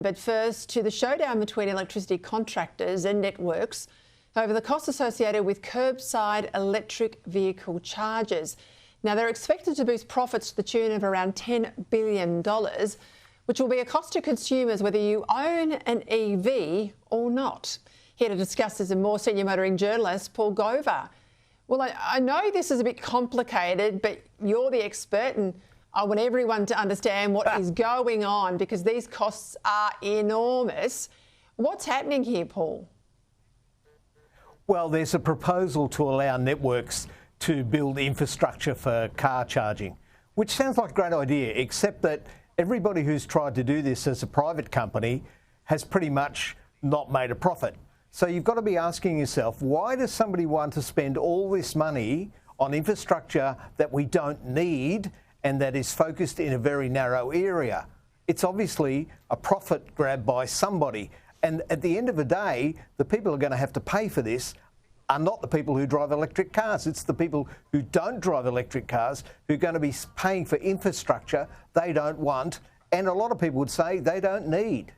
But first, to the showdown between electricity contractors and networks over the costs associated with curbside electric vehicle charges. Now, they're expected to boost profits to the tune of around $10 billion, which will be a cost to consumers whether you own an EV or not. Here to discuss this and more, senior motoring journalist Paul Gover. Well, I know this is a bit complicated, but you're the expert and I want everyone to understand what is going on because these costs are enormous. What's happening here, Paul? Well, there's a proposal to allow networks to build infrastructure for car charging, which sounds like a great idea, except that everybody who's tried to do this as a private company has pretty much not made a profit. So you've got to be asking yourself, why does somebody want to spend all this money on infrastructure that we don't need and that is focused in a very narrow area? It's obviously a profit grab by somebody. And at the end of the day, the people who are going to have to pay for this are not the people who drive electric cars. It's the people who don't drive electric cars who are going to be paying for infrastructure they don't want, and a lot of people would say they don't need.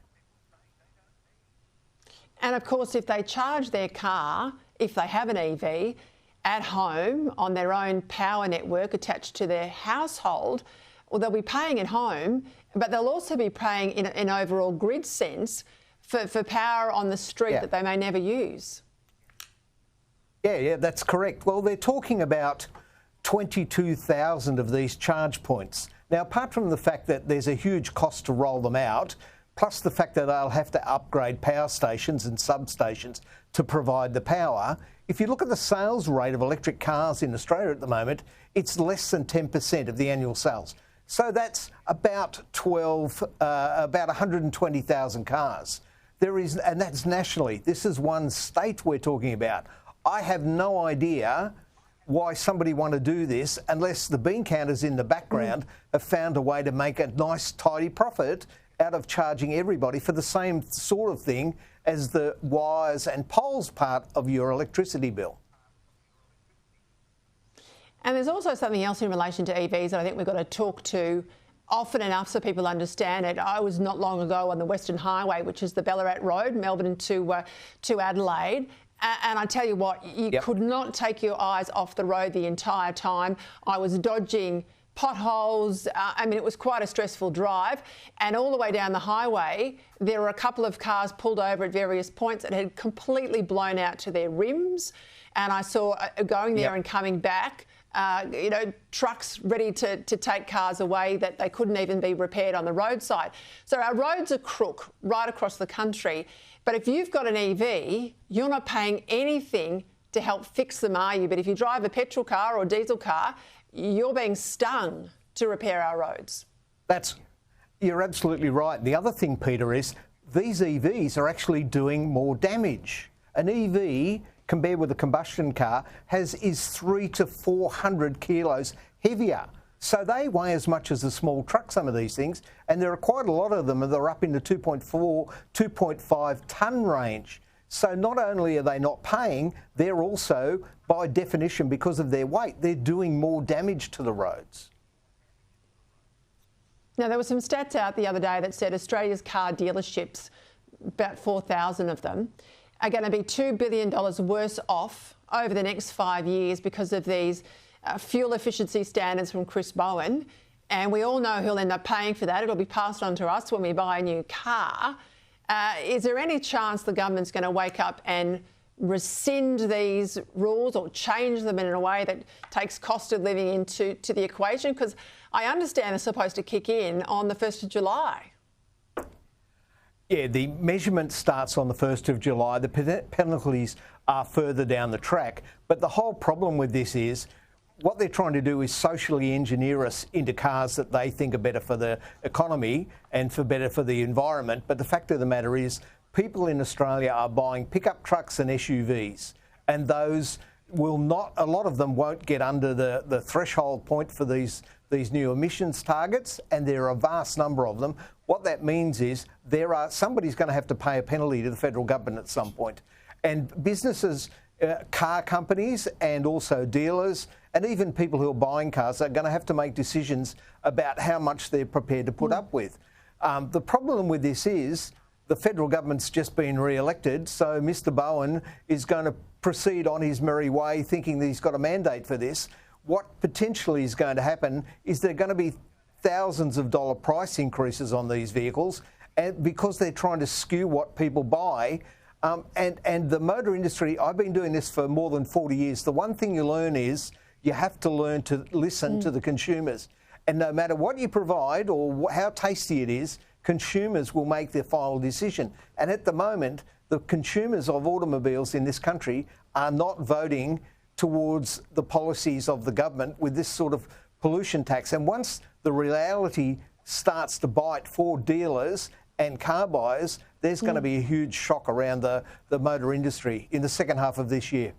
And of course, if they charge their car, if they have an EV, at home on their own power network attached to their household, well, they'll be paying at home, but they'll also be paying in an overall grid sense for power on the street that they may never use. Yeah, that's correct. Well, they're talking about 22,000 of these charge points. Now, apart from the fact that there's a huge cost to roll them out, plus the fact that they'll have to upgrade power stations and substations to provide the power, if you look at the sales rate of electric cars in Australia at the moment, it's less than 10% of the annual sales. So that's about 120,000 cars. And that's nationally. This is one state we're talking about. I have no idea why somebody want to do this unless the bean counters in the background have found a way to make a nice, tidy profit out of charging everybody for the same sort of thing as the wires and poles part of your electricity bill. And there's also something else in relation to EVs that I think we've got to talk to often enough so people understand it. I was not long ago on the Western Highway, which is the Ballarat Road, Melbourne to Adelaide. And I tell you what, you could not take your eyes off the road the entire time. I was dodging potholes. I mean, it was quite a stressful drive. And all the way down the highway, there were a couple of cars pulled over at various points that had completely blown out to their rims. And I saw going there and coming back, trucks ready to take cars away that they couldn't even be repaired on the roadside. So our roads are crook right across the country. But if you've got an EV, you're not paying anything to help fix them, are you? But if you drive a petrol car or diesel car, you're being stung to repair our roads. You're absolutely right. The other thing, Peter, is these EVs are actually doing more damage. An EV, compared with a combustion car, is 300 to 400 kilos heavier. So they weigh as much as a small truck, some of these things, and there are quite a lot of them that are up in the 2.4, 2.5 tonne range. So not only are they not paying, they're also, by definition, because of their weight, they're doing more damage to the roads. Now, there were some stats out the other day that said Australia's car dealerships, about 4,000 of them, are going to be $2 billion worse off over the next 5 years because of these fuel efficiency standards from Chris Bowen. And we all know who'll end up paying for that. It'll be passed on to us when we buy a new car. Is there any chance the government's going to wake up and rescind these rules or change them in a way that takes cost of living into the equation? Because I understand they're supposed to kick in on the 1st of July. Yeah, the measurement starts on the 1st of July. The penalties are further down the track. But the whole problem with this is what they're trying to do is socially engineer us into cars that they think are better for the economy and better for the environment. But the fact of the matter is people in Australia are buying pickup trucks and SUVs, and those will not, a lot of them won't get under the threshold point for these new emissions targets, and there are a vast number of them. What that means is somebody's going to have to pay a penalty to the federal government at some point. And businesses, car companies and also dealers and even people who are buying cars are going to have to make decisions about how much they're prepared to put up with. The problem with this is the federal government's just been re-elected, so Mr Bowen is going to proceed on his merry way thinking that he's got a mandate for this. What potentially is going to happen is there are going to be thousands of dollar price increases on these vehicles, and because they're trying to skew what people buy. And the motor industry, I've been doing this for more than 40 years. The one thing you learn is you have to learn to listen to the consumers. And no matter what you provide or how tasty it is, consumers will make their final decision. And at the moment, the consumers of automobiles in this country are not voting towards the policies of the government with this sort of pollution tax. And once the reality starts to bite for dealers and car buyers, there's going to be a huge shock around the motor industry in the second half of this year.